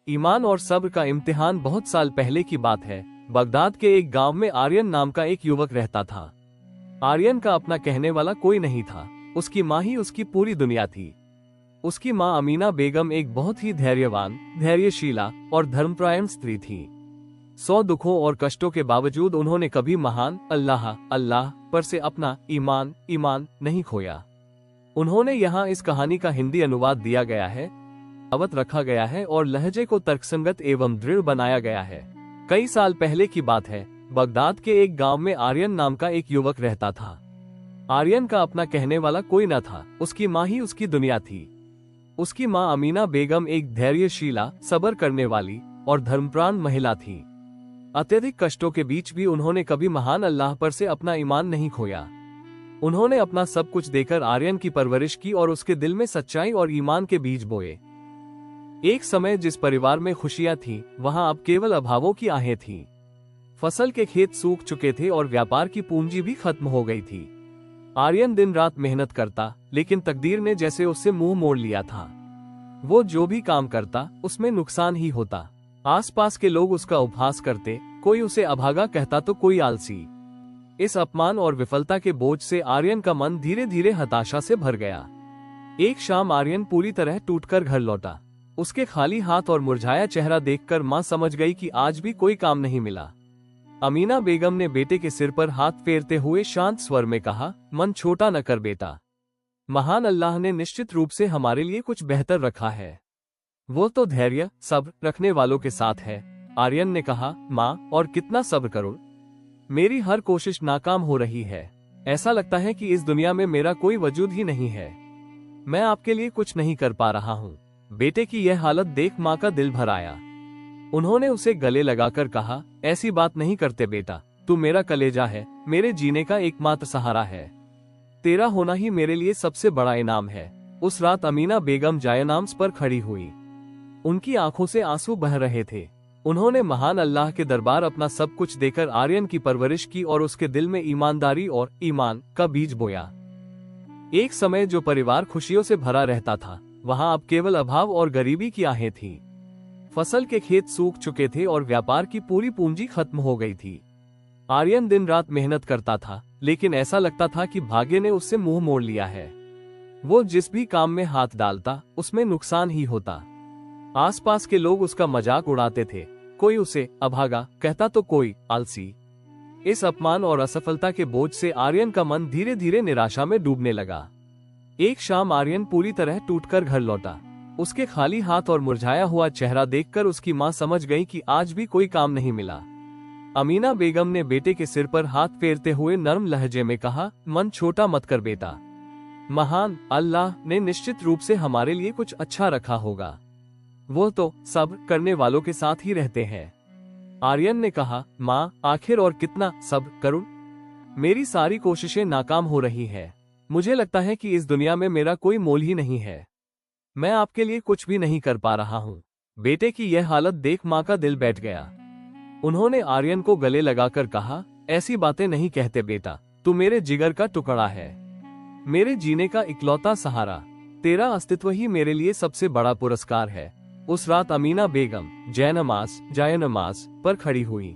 ईमान और सब्र का इम्तिहान। बहुत साल पहले की बात है। बगदाद के एक गांव में आर्यन नाम का एक युवक रहता था। आर्यन का अपना कहने वाला कोई नहीं था। उसकी माँ ही उसकी पूरी दुनिया थी। उसकी माँ अमीना बेगम एक बहुत ही धैर्यवान, धैर्यशीला और धर्मपरायण स्त्री थी। 100 दुखों और कष्टों के बावजूद उन्होंने कभी महान अल्लाह अल्लाह पर से अपना ईमान नहीं खोया। उन्होंने यहाँ इस कहानी का हिंदी अनुवाद दिया गया है, अवत रखा गया है और लहजे को तर्कसंगत एवं दृढ़ बनाया गया है। कई साल पहले की बात है। बगदाद के एक गांव में आर्यन नाम का एक युवक रहता था। आर्यन का अपना कहने वाला कोई न था। उसकी माँ ही उसकी दुनिया थी। उसकी माँ अमीना बेगम एक धैर्यशीला, सब्र करने वाली और धर्मप्राण महिला थी। अत्यधिक कष्टों के बीच भी उन्होंने कभी महान अल्लाह पर से अपना ईमान नहीं खोया। उन्होंने अपना सब कुछ देकर आर्यन की परवरिश की और उसके दिल में सच्चाई और ईमान के बीज बोए। एक समय जिस परिवार में खुशियां थी, वहां अब केवल अभावों की आहें थीं। फसल के खेत सूख चुके थे और व्यापार की पूंजी भी खत्म हो गई थी। आर्यन दिन रात मेहनत करता, लेकिन तकदीर ने जैसे उससे मुंह मोड़ लिया था। वो जो भी काम करता, उसमें नुकसान ही होता। आसपास के लोग उसका उपहास करते, कोई उसे अभागा कहता तो कोई आलसी। इस अपमान और विफलता के बोझ से आर्यन का मन धीरे धीरे हताशा से भर गया। एक शाम आर्यन पूरी तरह टूटकर घर लौटा। उसके खाली हाथ और मुरझाया चेहरा देखकर माँ समझ गई कि आज भी कोई काम नहीं मिला। अमीना बेगम ने बेटे के सिर पर हाथ फेरते हुए शांत स्वर में कहा, मन छोटा न कर बेटा। महान अल्लाह ने निश्चित रूप से हमारे लिए कुछ बेहतर रखा है। वो तो धैर्य, सब्र रखने वालों के साथ है। आर्यन ने कहा, माँ, और कितना सब्र करूं? मेरी हर कोशिश नाकाम हो रही है। ऐसा लगता है कि इस दुनिया में मेरा कोई वजूद ही नहीं है। मैं आपके लिए कुछ नहीं कर पा रहा हूँ। बेटे की यह हालत देख माँ का दिल भर आया। उन्होंने उसे गले लगाकर कहा, ऐसी बात नहीं करते बेटा, तू मेरा कलेजा है, मेरे जीने का एकमात्र सहारा है। तेरा होना ही मेरे लिए सबसे बड़ा इनाम है। उस रात अमीना बेगम जायनामाज पर खड़ी हुई। उनकी आंखों से आंसू बह रहे थे। उन्होंने महान अल्लाह के दरबार अपना सब कुछ देकर आर्यन की परवरिश की और उसके दिल में ईमानदारी और ईमान का बीज बोया। एक समय जो परिवार खुशियों से भरा रहता था, वहां अब केवल अभाव और गरीबी की आहें थीं। फसल के खेत सूख चुके थे और व्यापार की पूरी पूंजी खत्म हो गई थी। आर्यन दिन रात मेहनत करता था, लेकिन ऐसा लगता था कि भाग्य ने उससे मुंह मोड़ लिया है। वो जिस भी काम में हाथ डालता, उसमें नुकसान ही होता। आसपास के लोग उसका मजाक उड़ाते थे, कोई उसे अभागा कहता तो कोई आलसी। इस अपमान और असफलता के बोझ से आर्यन का मन धीरे धीरे निराशा में डूबने लगा। एक शाम आर्यन पूरी तरह टूटकर घर लौटा। उसके खाली हाथ और मुरझाया हुआ चेहरा देखकर उसकी माँ समझ गई कि आज भी कोई काम नहीं मिला। अमीना बेगम ने बेटे के सिर पर हाथ फेरते हुए नर्म लहजे में कहा, मन छोटा मत कर बेटा। महान अल्लाह ने निश्चित रूप से हमारे लिए कुछ अच्छा रखा होगा। वो तो सब्र करने वालों के साथ ही रहते हैं। आर्यन ने कहा, माँ, आखिर और कितना सब्र करूं? मेरी सारी कोशिशें नाकाम हो रही है। मुझे लगता है कि इस दुनिया में मेरा कोई मोल ही नहीं है। मैं आपके लिए कुछ भी नहीं कर पा रहा हूँ। बेटे की यह हालत देख माँ का दिल बैठ गया। उन्होंने आर्यन को गले लगाकर कहा, ऐसी बातें नहीं कहते बेटा, तू मेरे जिगर का टुकड़ा है, मेरे जीने का इकलौता सहारा। तेरा अस्तित्व ही मेरे लिए सबसे बड़ा पुरस्कार है। उस रात अमीना बेगम जायनमाज पर खड़ी हुई।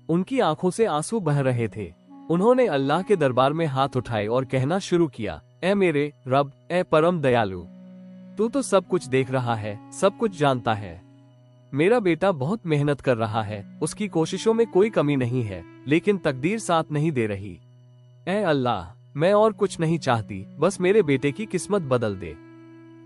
उनकी आंखों से आंसू बह रहे थे। उन्होंने अल्लाह के दरबार में हाथ उठाए और कहना शुरू किया, ऐ मेरे रब, ऐ परम दयालु, तू तो सब कुछ देख रहा है, सब कुछ जानता है। मेरा बेटा बहुत मेहनत कर रहा है, उसकी कोशिशों में कोई कमी नहीं है, लेकिन तकदीर साथ नहीं दे रही। ऐ अल्लाह, मैं और कुछ नहीं चाहती, बस मेरे बेटे की किस्मत बदल दे,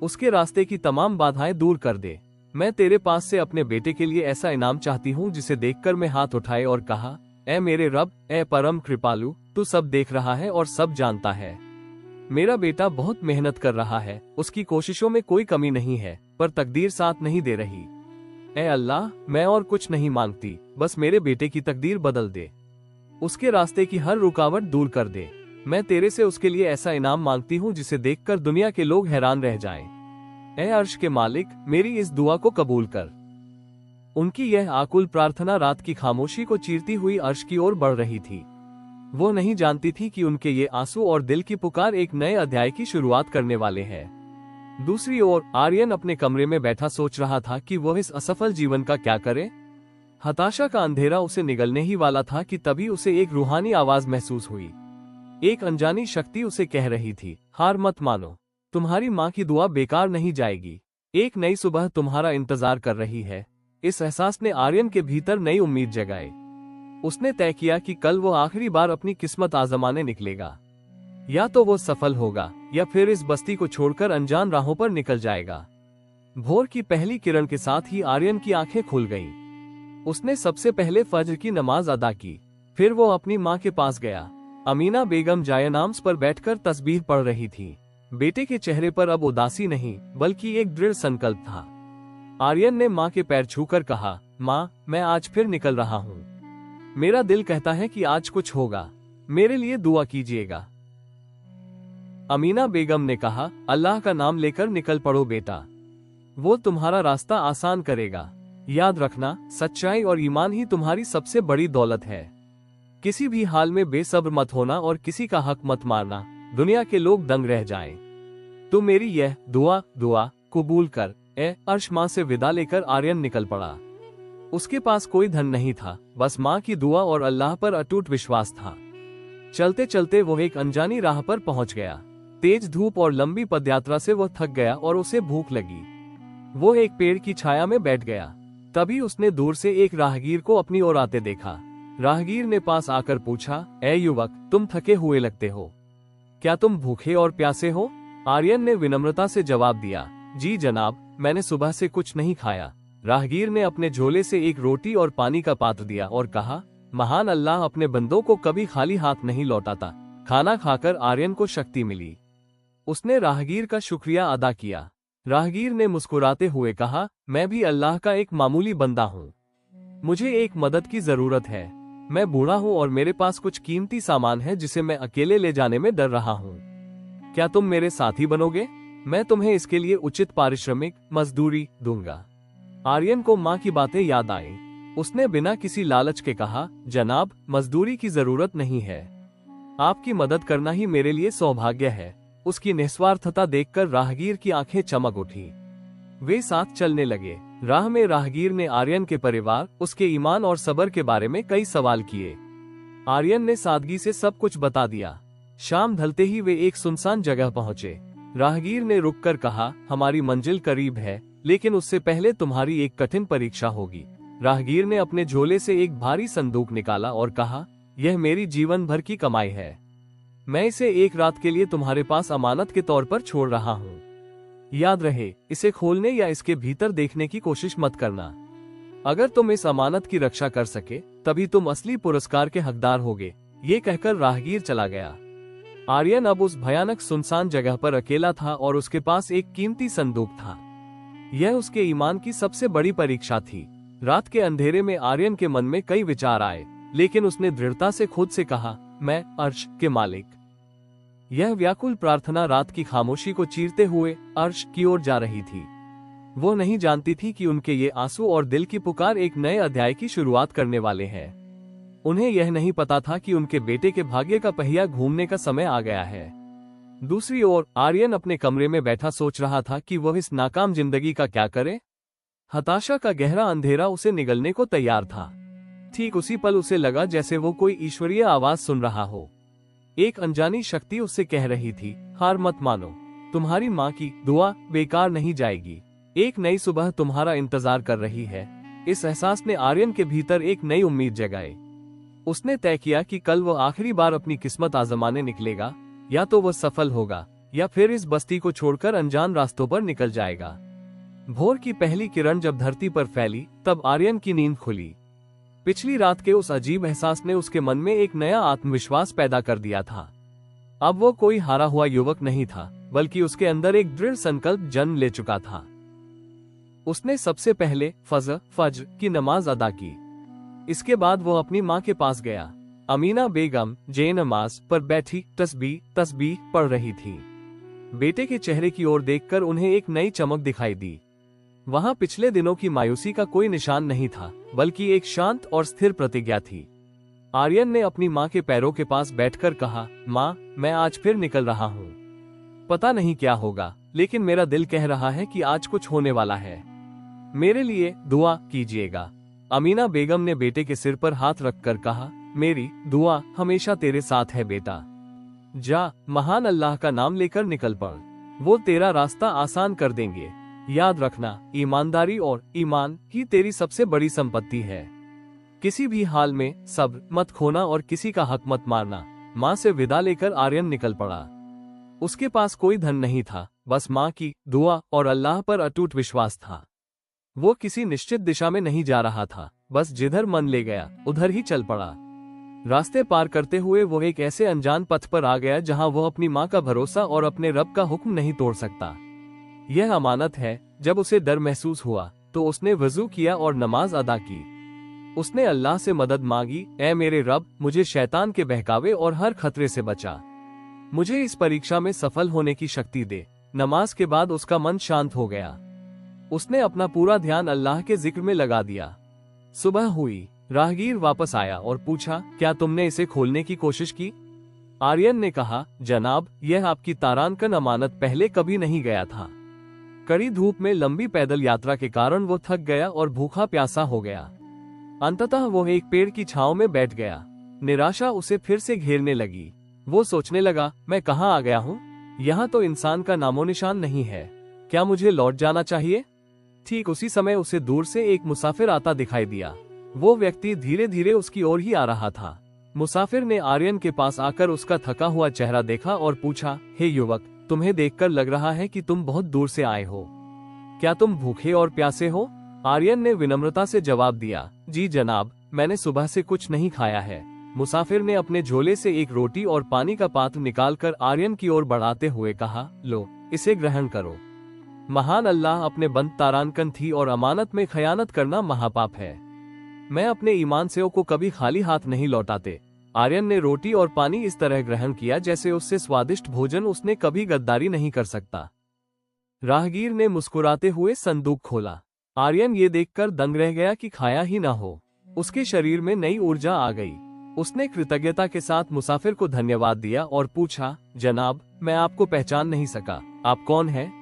उसके रास्ते की तमाम बाधाएं दूर कर दे। मैं तेरे पास से अपने बेटे के लिए ऐसा इनाम चाहती हूँ जिसे देखकर मैं हाथ उठाए और कहा, ऐ मेरे रब, ऐ परम कृपालु, तू सब देख रहा है और सब जानता है। मेरा बेटा बहुत मेहनत कर रहा है, उसकी कोशिशों में कोई कमी नहीं है, पर तकदीर साथ नहीं दे रही। ऐ अल्लाह, मैं और कुछ नहीं मांगती, बस मेरे बेटे की तकदीर बदल दे, उसके रास्ते की हर रुकावट दूर कर दे। मैं तेरे से उसके लिए ऐसा इनाम मांगती हूँ जिसे देखकर दुनिया के लोग हैरान रह जाएं। ऐ अर्श के मालिक, मेरी इस दुआ को कबूल कर। उनकी यह आकुल प्रार्थना रात की खामोशी को चीरती हुई अर्श की ओर बढ़ रही थी। वो नहीं जानती थी कि उनके ये आंसू और दिल की पुकार एक नए अध्याय की शुरुआत करने वाले हैं। दूसरी ओर आर्यन अपने कमरे में बैठा सोच रहा था कि वह इस असफल जीवन का क्या करे। हताशा का अंधेरा उसे निगलने ही वाला था कि तभी उसे एक रूहानी आवाज महसूस हुई। एक अनजानी शक्ति उसे कह रही थी, हार मत मानो, तुम्हारी माँ की दुआ बेकार नहीं जाएगी, एक नई सुबह तुम्हारा इंतजार कर रही है। इस एहसास ने आर्यन के भीतर नई उम्मीद जगाई। उसने तय किया कि कल वो आखिरी बार अपनी किस्मत आजमाने निकलेगा। या तो वो सफल होगा या फिर इस बस्ती को छोड़कर अनजान राहों पर निकल जाएगा। भोर की पहली किरण के साथ ही आर्यन की आंखें खुल गईं। उसने सबसे पहले फज्र की नमाज अदा की, फिर वो अपनी माँ के पास गया। अमीना बेगम जायनामाज पर बैठकर तस्बीह पढ़ रही थी। बेटे के चेहरे पर अब उदासी नहीं बल्कि एक दृढ़ संकल्प था। आर्यन ने माँ के पैर छूकर कहा, माँ, मैं आज फिर निकल रहा हूँ। मेरा दिल कहता है कि आज कुछ होगा, मेरे लिए दुआ कीजिएगा। अमीना बेगम ने कहा, अल्लाह का नाम लेकर निकल पड़ो बेटा, वो तुम्हारा रास्ता आसान करेगा। याद रखना, सच्चाई और ईमान ही तुम्हारी सबसे बड़ी दौलत है। किसी भी हाल में बेसब्र मत होना और किसी का हक मत मारना, दुनिया के लोग दंग रह जाएं। तो मेरी यह दुआ कबूल कर। अर्श माँ से विदा लेकर आर्यन निकल पड़ा। उसके पास कोई धन नहीं था, बस माँ की दुआ और अल्लाह पर अटूट विश्वास था। चलते चलते वो एक अनजानी राह पर पहुंच गया। तेज धूप और लंबी पदयात्रा से वह थक गया और उसे भूख लगी। वो एक पेड़ की छाया में बैठ गया। तभी उसने दूर से एक राहगीर को अपनी ओर आते देखा। राहगीर ने पास आकर पूछा, ए युवक, तुम थके हुए लगते हो, क्या तुम भूखे और प्यासे हो? आर्यन ने विनम्रता से जवाब दिया, जी जनाब, मैंने सुबह से कुछ नहीं खाया। राहगीर ने अपने झोले से एक रोटी और पानी का पात्र दिया और कहा, महान अल्लाह अपने बंदों को कभी खाली हाथ नहीं लौटाता। खाना खाकर आर्यन को शक्ति मिली। उसने राहगीर का शुक्रिया अदा किया। राहगीर ने मुस्कुराते हुए कहा, मैं भी अल्लाह का एक मामूली बंदा हूँ, मुझे एक मदद की जरूरत है। मैं बूढ़ा हूँ और मेरे पास कुछ कीमती सामान है जिसे मैं अकेले ले जाने में डर रहा हूँ। क्या तुम मेरे साथी बनोगे? मैं तुम्हें इसके लिए उचित पारिश्रमिक मजदूरी दूंगा। आर्यन को माँ की बातें याद आई। उसने बिना किसी लालच के कहा, जनाब, मजदूरी की जरूरत नहीं है, आपकी मदद करना ही मेरे लिए सौभाग्य है। उसकी निस्वार्थता देखकर राहगीर की आंखें चमक उठी। वे साथ चलने लगे। राह में राहगीर ने आर्यन के परिवार, उसके ईमान और सब्र के बारे में कई सवाल किए। आर्यन ने सादगी से सब कुछ बता दिया। शाम ढलते ही वे एक सुनसान जगह पहुंचे। राहगीर ने रुककर कहा, हमारी मंजिल करीब है, लेकिन उससे पहले तुम्हारी एक कठिन परीक्षा होगी। राहगीर ने अपने झोले से एक भारी संदूक निकाला और कहा, यह मेरी जीवन भर की कमाई है, मैं इसे एक रात के लिए तुम्हारे पास अमानत के तौर पर छोड़ रहा हूँ। याद रहे, इसे खोलने या इसके भीतर देखने की कोशिश मत करना। अगर तुम इस अमानत की रक्षा कर सके तभी तुम असली पुरस्कार के हकदार होगे। ये कहकर राहगीर चला गया। आर्यन अब उस भयानक सुनसान जगह पर अकेला था और उसके पास एक कीमती संदूक था। यह उसके ईमान की सबसे बड़ी परीक्षा थी। रात के अंधेरे में आर्यन के मन में कई विचार आए, लेकिन उसने दृढ़ता से खुद से कहा, मैं अर्श के मालिक। यह व्याकुल प्रार्थना रात की खामोशी को चीरते हुए अर्श की ओर जा रही थी। वो नहीं जानती थी कि उनके ये आंसू और दिल की पुकार एक नए अध्याय की शुरुआत करने वाले हैं। उन्हें यह नहीं पता था कि उनके बेटे के भाग्य का पहिया घूमने का समय आ गया है। दूसरी ओर आर्यन अपने कमरे में बैठा सोच रहा था कि वह इस नाकाम जिंदगी का क्या करे। हताशा का गहरा अंधेरा उसे निगलने को तैयार था। ठीक उसी पल उसे लगा जैसे वो कोई ईश्वरीय आवाज सुन रहा हो। एक अनजानी शक्ति उससे कह रही थी, हार मत मानो, तुम्हारी माँ की दुआ बेकार नहीं जाएगी, एक नई सुबह तुम्हारा इंतजार कर रही है। इस एहसास ने आर्यन के भीतर एक नई उम्मीद जगाई। उसने तय किया कि कल वो आखिरी बार अपनी किस्मत आजमाने निकलेगा। या तो वह सफल होगा या फिर इस बस्ती को छोड़कर अनजान रास्तों पर निकल जाएगा। भोर की पहली किरण जब धरती पर फैली तब आर्यन की नींद खुली। पिछली रात के उस अजीब एहसास ने उसके मन में एक नया आत्मविश्वास पैदा कर दिया था। अब वो कोई हारा हुआ युवक नहीं था, बल्कि उसके अंदर एक दृढ़ संकल्प जन्म ले चुका था। उसने सबसे पहले फज्र की नमाज अदा की। इसके बाद वो अपनी माँ के पास गया। अमीना बेगम नमाज पर बैठी तस्बीह पढ़ रही थी। बेटे के चेहरे की ओर देखकर उन्हें एक नई चमक दिखाई दी। वहां पिछले दिनों की मायूसी का कोई निशान नहीं था, बल्कि एक शांत और स्थिर प्रतिज्ञा थी। आर्यन ने अपनी माँ के पैरों के पास बैठकर कहा, माँ, मैं आज फिर निकल रहा हूँ। पता नहीं क्या होगा, लेकिन मेरा दिल कह रहा है कि आज कुछ होने वाला है। मेरे लिए दुआ कीजिएगा। अमीना बेगम ने बेटे के सिर पर हाथ रखकर कहा, मेरी दुआ हमेशा तेरे साथ है बेटा। जा, महान अल्लाह का नाम लेकर निकल पड़, वो तेरा रास्ता आसान कर देंगे। याद रखना, ईमानदारी और ईमान ही तेरी सबसे बड़ी संपत्ति है। किसी भी हाल में सब्र मत खोना और किसी का हक मत मारना। माँ से विदा लेकर आर्यन निकल पड़ा। उसके पास कोई धन नहीं था, बस माँ की दुआ और अल्लाह पर अटूट विश्वास था। वो किसी निश्चित दिशा में नहीं जा रहा था, बस जिधर मन ले गया उधर ही चल पड़ा। रास्ते पार करते हुए वो एक ऐसे अनजान पथ पर आ गया जहां वो अपनी माँ का भरोसा और अपने रब का हुक्म नहीं तोड़ सकता। यह अमानत है। जब उसे डर महसूस हुआ तो उसने वजू किया और नमाज अदा की। उसने अल्लाह से मदद मांगी, ऐ मेरे रब, मुझे शैतान के बहकावे और हर खतरे से बचा। मुझे इस परीक्षा में सफल होने की शक्ति दे। नमाज के बाद उसका मन शांत हो गया। उसने अपना पूरा ध्यान अल्लाह के जिक्र में लगा दिया। सुबह हुई। राहगीर वापस आया और पूछा, क्या तुमने इसे खोलने की कोशिश की? आर्यन ने कहा, जनाब, यह आपकी तारानकन अमानत पहले कभी नहीं गया था। कड़ी धूप में लंबी पैदल यात्रा के कारण वो थक गया और भूखा प्यासा हो गया। अंततः वो एक पेड़ की छांव में बैठ गया। निराशा उसे फिर से घेरने लगी। वो सोचने लगा, मैं कहाँ आ गया हूँ? यहाँ तो इंसान का नामो निशान नहीं है। क्या मुझे लौट जाना चाहिए? ठीक उसी समय उसे दूर से एक मुसाफिर आता दिखाई दिया। वो व्यक्ति धीरे धीरे उसकी ओर ही आ रहा था। मुसाफिर ने आर्यन के पास आकर उसका थका हुआ चेहरा देखा और पूछा, हे युवक, तुम्हें देखकर लग रहा है कि तुम बहुत दूर से आए हो। क्या तुम भूखे और प्यासे हो? आर्यन ने विनम्रता से जवाब दिया, जी जनाब, मैंने सुबह से कुछ नहीं खाया है। मुसाफिर ने अपने झोले से एक रोटी और पानी का पात्र निकालकर आर्यन की ओर बढ़ाते हुए कहा, लो, इसे ग्रहण करो। महान अल्लाह अपने बंद तारानकन थी और अमानत में खयानत करना महापाप है। मैं अपने ईमान से को कभी खाली हाथ नहीं लौटाते। आर्यन ने रोटी और पानी इस तरह ग्रहण किया जैसे उससे स्वादिष्ट भोजन उसने कभी गद्दारी नहीं कर सकता। राहगीर ने मुस्कुराते हुए संदूक खोला। आर्यन ये देखकर दंग रह गया कि खाया ही ना हो। उसके शरीर में नई ऊर्जा आ गई। उसने कृतज्ञता के साथ मुसाफिर को धन्यवाद दिया और पूछा, जनाब, मैं आपको पहचान नहीं सका, आप कौन हैं?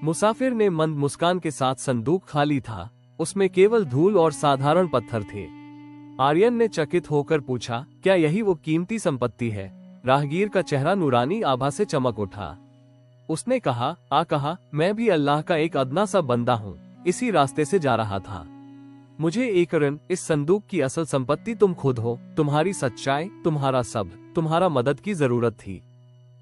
मुसाफिर ने मंद मुस्कान के साथ, संदूक खाली था, उसमें केवल धूल और साधारण पत्थर थे। आर्यन ने चकित होकर पूछा, क्या यही वो कीमती संपत्ति है? राहगीर का चेहरा नूरानी आभा से चमक उठा। उसने कहा, मैं भी अल्लाह का एक अदना सा बंदा हूँ, इसी रास्ते से जा रहा था। मुझे एकरन, इस संदूक की असल संपत्ति तुम खुद हो। तुम्हारी सच्चाई, तुम्हारा सब्र, तुम्हारा मदद की जरूरत थी।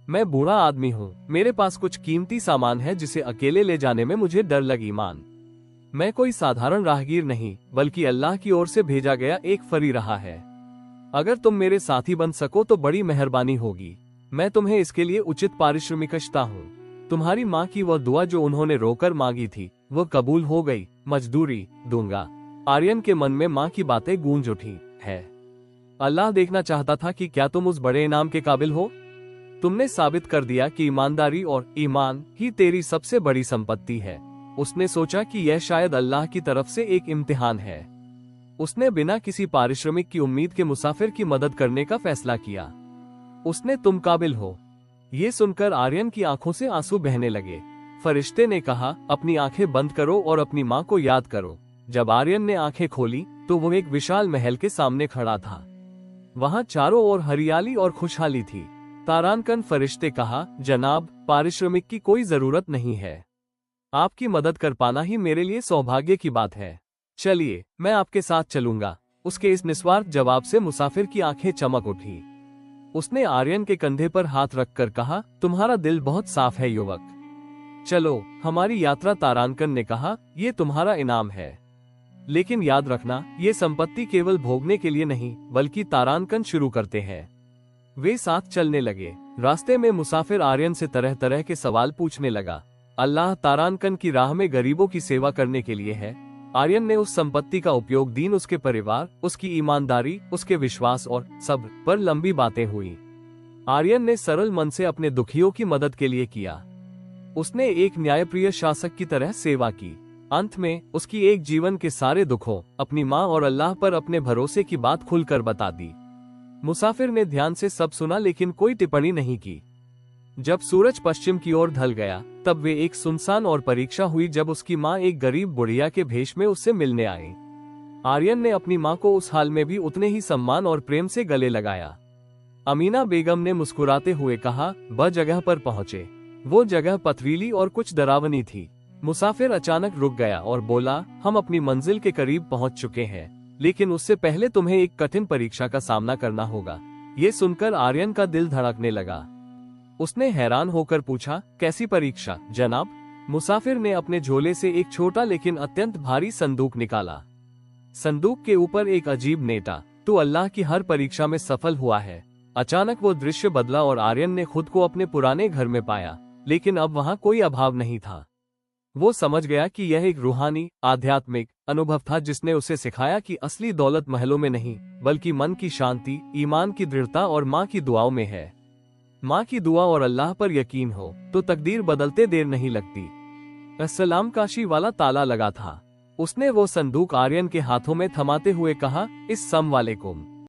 मैं बूढ़ा आदमी हूँ, मेरे पास कुछ कीमती सामान है जिसे अकेले ले जाने में मुझे डर लगी। मैं कोई साधारण राहगीर नहीं, बल्कि अल्लाह की ओर से भेजा गया एक फरी रहा है। अगर तुम मेरे साथी बन सको तो बड़ी मेहरबानी होगी। मैं तुम्हें इसके लिए उचित पारिश्रमिकता हूँ। तुम्हारी माँ की वह दुआ जो उन्होंने रोकर मांगी थी, वो कबूल हो गई। मजदूरी दूंगा। आर्यन के मन में माँ की बातें गूंज उठी है। अल्लाह देखना चाहता था कि क्या तुम उस बड़े इनाम के काबिल हो। तुमने साबित कर दिया कि ईमानदारी और ईमान ही तेरी सबसे बड़ी संपत्ति है। उसने सोचा कि यह शायद अल्लाह की तरफ से एक इम्तिहान है। उसने बिना किसी पारिश्रमिक की उम्मीद के मुसाफिर की मदद करने का फैसला किया। उसने तुम काबिल हो। ये सुनकर आर्यन की आंखों से आंसू बहने लगे। फरिश्ते ने कहा, अपनी आंखें बंद करो और अपनी माँ को याद करो। जब आर्यन ने आंखें खोली तो वो एक विशाल महल के सामने खड़ा था। वहाँ चारों ओर हरियाली और खुशहाली थी। तारानकन फरिश्ते कहा, जनाब, पारिश्रमिक की कोई जरूरत नहीं है। आपकी मदद कर पाना ही मेरे लिए सौभाग्य की बात है। चलिए, मैं आपके साथ चलूंगा। उसके इस निस्वार्थ जवाब से मुसाफिर की आंखें चमक उठी। उसने आर्यन के कंधे पर हाथ रखकर कहा, तुम्हारा दिल बहुत साफ है युवक। चलो हमारी यात्रा। तारानकन ने कहा, ये तुम्हारा इनाम है, लेकिन याद रखना, ये संपत्ति केवल भोगने के लिए नहीं, बल्कि तारानकन शुरू करते हैं। वे साथ चलने लगे। रास्ते में मुसाफिर आर्यन से तरह तरह के सवाल पूछने लगा। अल्लाह तारानकन की राह में गरीबों की सेवा करने के लिए है। आर्यन ने उस संपत्ति का उपयोग दीन, उसके परिवार, उसकी ईमानदारी, उसके विश्वास और सब्र पर लंबी बातें हुई। आर्यन ने सरल मन से अपने दुखियों की मदद के लिए किया। उसने एक न्यायप्रिय शासक की तरह सेवा की। अंत में उसकी एक जीवन के सारे दुखों, अपनी माँ और अल्लाह पर अपने भरोसे की बात खुलकर बता दी। मुसाफिर ने ध्यान से सब सुना लेकिन कोई टिप्पणी नहीं की। जब सूरज पश्चिम की ओर ढल गया तब वे एक सुनसान और परीक्षा हुई जब उसकी माँ एक गरीब बुढ़िया के भेष में उससे मिलने आई। आर्यन ने अपनी माँ को उस हाल में भी उतने ही सम्मान और प्रेम से गले लगाया। अमीना बेगम ने मुस्कुराते हुए कहा, वह जगह पर पहुँचे। वो जगह पथरीली और कुछ डरावनी थी। मुसाफिर अचानक रुक गया और बोला, हम अपनी मंजिल के करीब पहुँच चुके हैं, लेकिन उससे पहले तुम्हें एक कठिन परीक्षा का सामना करना होगा। ये सुनकर आर्यन का दिल धड़कने लगा। उसने हैरान होकर पूछा, कैसी परीक्षा जनाब? मुसाफिर ने अपने झोले से एक छोटा लेकिन अत्यंत भारी संदूक निकाला। संदूक के ऊपर एक अजीब नेटा, तू अल्लाह की हर परीक्षा में सफल हुआ है। अचानक वो दृश्य बदला और आर्यन ने खुद को अपने पुराने घर में पाया, लेकिन अब वहाँ कोई अभाव नहीं था। वो समझ गया कि यह एक रूहानी, आध्यात्मिक अनुभव था जिसने उसे सिखाया कि असली दौलत महलों में नहीं, बल्कि मन की शांति, ईमान की दृढ़ता और माँ की दुआओं में है। माँ की दुआ और अल्लाह पर यकीन हो तो तकदीर बदलते देर नहीं लगती। अस्सलाम काशी वाला ताला लगा था। उसने वो संदूक आर्यन के हाथों में थमाते हुए कहा, इस सम वालेकुम।